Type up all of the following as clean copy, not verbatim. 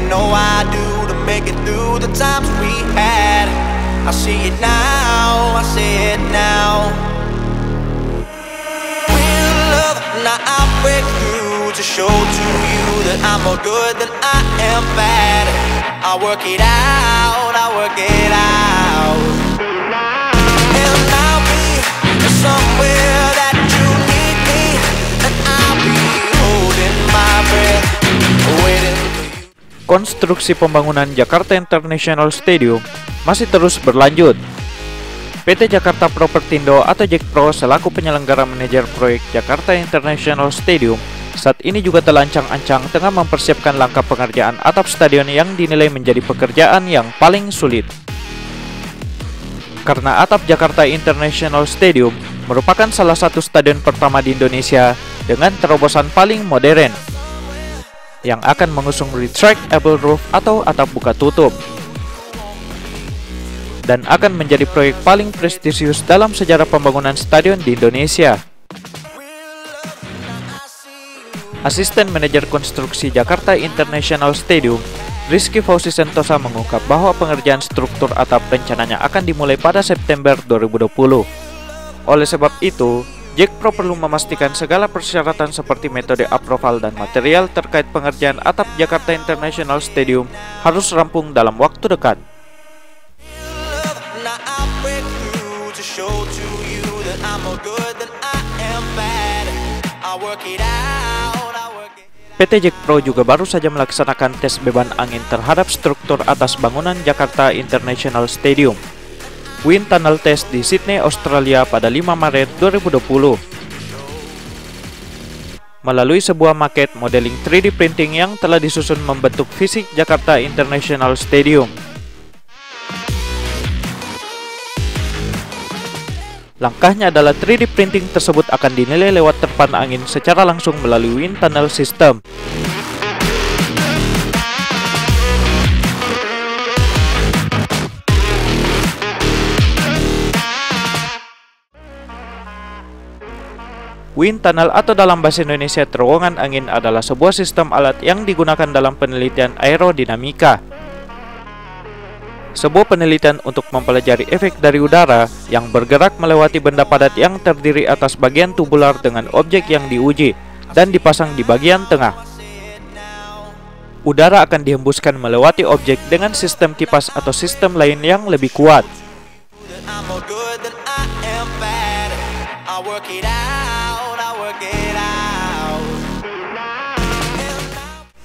you know I do, to make it through the times we had. I see it now, I see it now. Real love, now I break through to show to you that I'm more good than I am bad. I work it out, I work it out. And I'll be somewhere that you need me, and I'll be holding my breath, waiting for you. Konstruksi pembangunan Jakarta International Stadium masih terus berlanjut. PT Jakarta Propertindo atau JAKPRO selaku penyelenggara manajer proyek Jakarta International Stadium saat ini juga telah ancang-ancang tengah mempersiapkan langkah pengerjaan atap stadion yang dinilai menjadi pekerjaan yang paling sulit. Karena atap Jakarta International Stadium merupakan salah satu stadion pertama di Indonesia dengan terobosan paling modern yang akan mengusung retractable roof atau atap buka tutup, dan akan menjadi proyek paling prestisius dalam sejarah pembangunan stadion di Indonesia. Asisten Manajer Konstruksi Jakarta International Stadium, Rizky Fauzi Sentosa mengungkap bahwa pengerjaan struktur atap rencananya akan dimulai pada September 2020. Oleh sebab itu, JAKPRO perlu memastikan segala persyaratan seperti metode approval dan material terkait pengerjaan atap Jakarta International Stadium harus rampung dalam waktu dekat. PT JAKPRO juga baru saja melaksanakan tes beban angin terhadap struktur atas bangunan Jakarta International Stadium, Wind Tunnel Test di Sydney, Australia pada 5 Maret 2020. Melalui sebuah maket modeling 3D printing yang telah disusun membentuk fisik Jakarta International Stadium. Langkahnya adalah 3D printing tersebut akan dinilai lewat terpan angin secara langsung melalui wind tunnel system. Wind tunnel atau dalam bahasa Indonesia terowongan angin adalah sebuah sistem alat yang digunakan dalam penelitian aerodinamika. Sebuah penelitian untuk mempelajari efek dari udara yang bergerak melewati benda padat yang terdiri atas bagian tubular dengan objek yang diuji dan dipasang di bagian tengah. Udara akan dihembuskan melewati objek dengan sistem kipas atau sistem lain yang lebih kuat.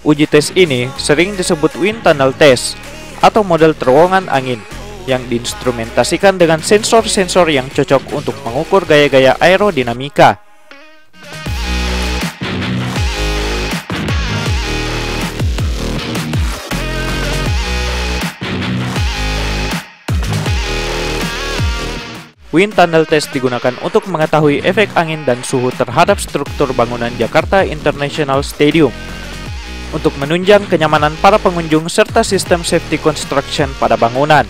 Uji tes ini sering disebut wind tunnel test atau model terowongan angin yang diinstrumentasikan dengan sensor-sensor yang cocok untuk mengukur gaya-gaya aerodinamika. Wind tunnel test digunakan untuk mengetahui efek angin dan suhu terhadap struktur bangunan Jakarta International Stadium, untuk menunjang kenyamanan para pengunjung serta sistem safety construction pada bangunan.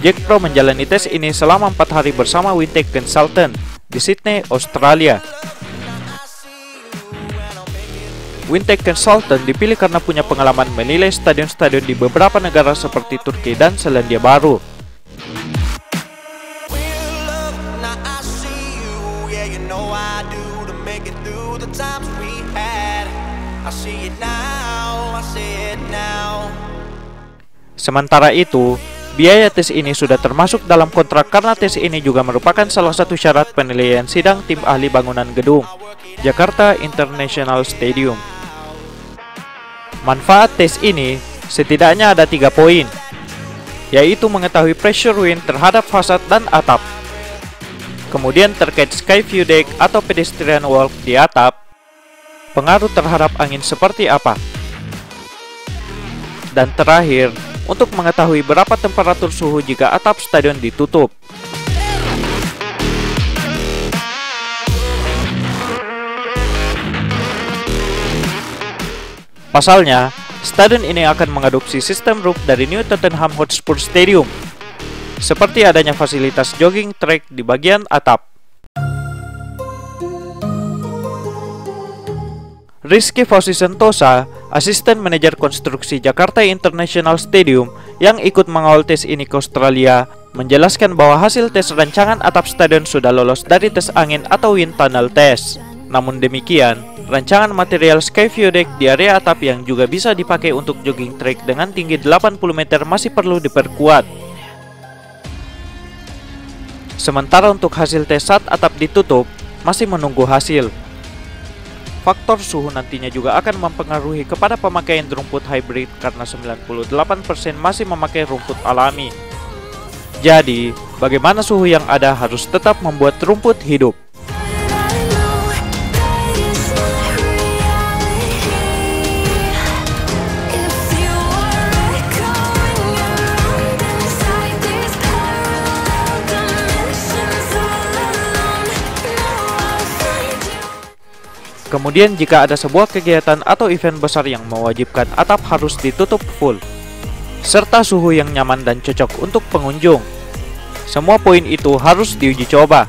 JAKPRO menjalani tes ini selama 4 hari bersama Wintech Consultant di Sydney, Australia. Wintech Consultant dipilih karena punya pengalaman menilai stadion-stadion di beberapa negara seperti Turki dan Selandia Baru. Sementara itu, biaya tes ini sudah termasuk dalam kontrak karena tes ini juga merupakan salah satu syarat penilaian sidang tim ahli bangunan gedung Jakarta International Stadium. Manfaat tes ini setidaknya ada 3 poin, yaitu mengetahui pressure wind terhadap fasad dan atap, kemudian terkait sky view deck atau pedestrian walk di atap, pengaruh terhadap angin seperti apa, dan terakhir, untuk mengetahui berapa temperatur suhu jika atap stadion ditutup. Pasalnya, stadion ini akan mengadopsi sistem roof dari New Tottenham Hotspur Stadium, seperti adanya fasilitas jogging track di bagian atap. Rizky Fauzi Sentosa, asisten manajer konstruksi Jakarta International Stadium yang ikut mengawal tes ini ke Australia, menjelaskan bahwa hasil tes rancangan atap stadion sudah lolos dari tes angin atau wind tunnel test. Namun demikian, rancangan material Skyview Deck di area atap yang juga bisa dipakai untuk jogging track dengan tinggi 80 meter masih perlu diperkuat. Sementara untuk hasil tes saat atap ditutup, masih menunggu hasil. Faktor suhu nantinya juga akan mempengaruhi kepada pemakaian rumput hybrid karena 98% masih memakai rumput alami. Jadi, bagaimana suhu yang ada harus tetap membuat rumput hidup. Kemudian jika ada sebuah kegiatan atau event besar yang mewajibkan atap harus ditutup full, serta suhu yang nyaman dan cocok untuk pengunjung. Semua poin itu harus diuji coba.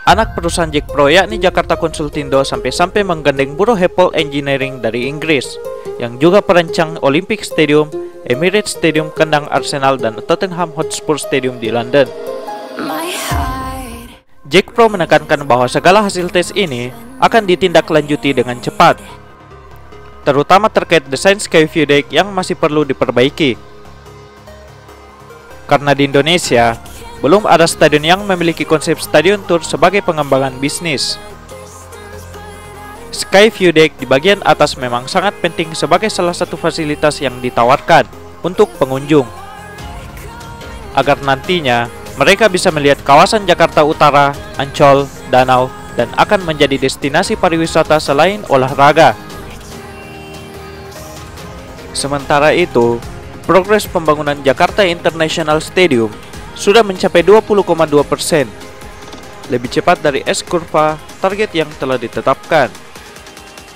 Anak perusahaan Jack Pro yakni Jakarta Consultindo sampai menggandeng buruh Heppel Engineering dari Inggris yang juga perancang Olympic Stadium, Emirates Stadium kandang Arsenal dan Tottenham Hotspur Stadium di London. Jack Pro menekankan bahwa segala hasil tes ini akan ditindaklanjuti dengan cepat, terutama terkait desain Skyview Deck yang masih perlu diperbaiki. Karena di Indonesia belum ada stadion yang memiliki konsep stadion tour sebagai pengembangan bisnis. Skyview Deck di bagian atas memang sangat penting sebagai salah satu fasilitas yang ditawarkan untuk pengunjung, agar nantinya mereka bisa melihat kawasan Jakarta Utara, Ancol, Danau, dan akan menjadi destinasi pariwisata selain olahraga. Sementara itu, progres pembangunan Jakarta International Stadium sudah mencapai 20,2%, lebih cepat dari S-kurva target yang telah ditetapkan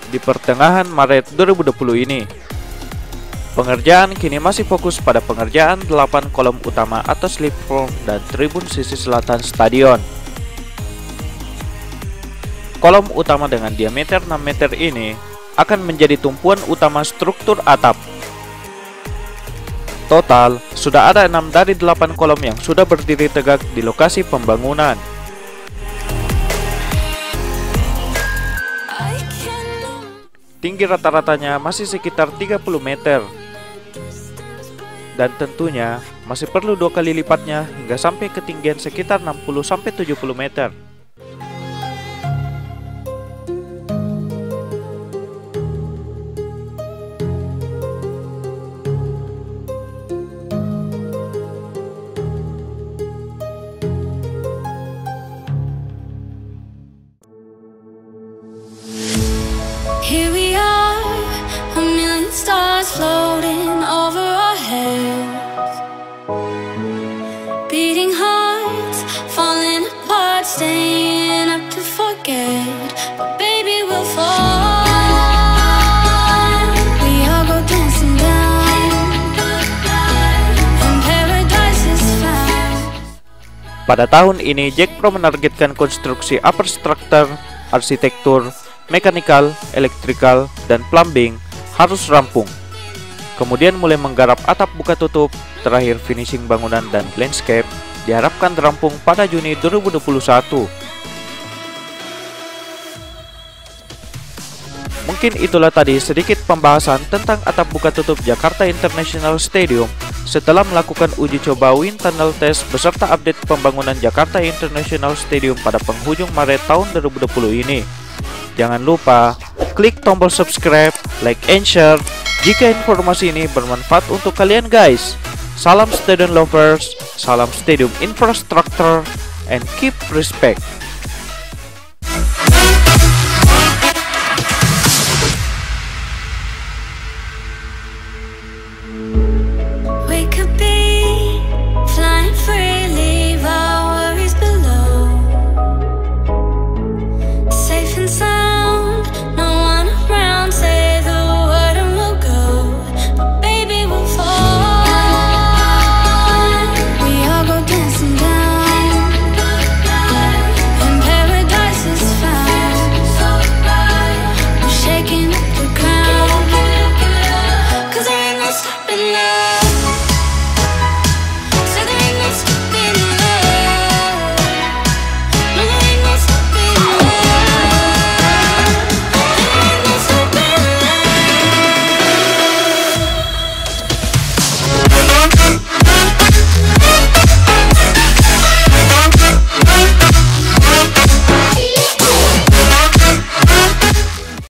di pertengahan Maret 2020 ini. Pengerjaan kini masih fokus pada pengerjaan 8 kolom utama atau slipform dan tribun sisi selatan stadion. Kolom utama dengan diameter 6 meter ini akan menjadi tumpuan utama struktur atap. Total, sudah ada 6 dari 8 kolom yang sudah berdiri tegak di lokasi pembangunan. Tinggi rata-ratanya masih sekitar 30 meter. Dan tentunya masih perlu 2 kali lipatnya hingga sampai ketinggian sekitar 60-70 meter. Here we are, a million stars floating over our heads, beating hearts, falling apart, staying up to forget, but baby we'll fall, we all go dancing down, and paradise is found. Pada tahun ini, Jack Pro menargetkan konstruksi upper structure, arsitektur, mechanical, electrical, dan plumbing harus rampung. Kemudian mulai menggarap atap buka tutup, terakhir finishing bangunan dan landscape diharapkan rampung pada Juni 2021. Mungkin itulah tadi sedikit pembahasan tentang atap buka tutup Jakarta International Stadium setelah melakukan uji coba wind tunnel test beserta update pembangunan Jakarta International Stadium pada penghujung Maret tahun 2020 ini. Jangan lupa klik tombol subscribe, like, and share jika informasi ini bermanfaat untuk kalian guys. Salam stadium lovers, salam stadium infrastructure, and keep respect.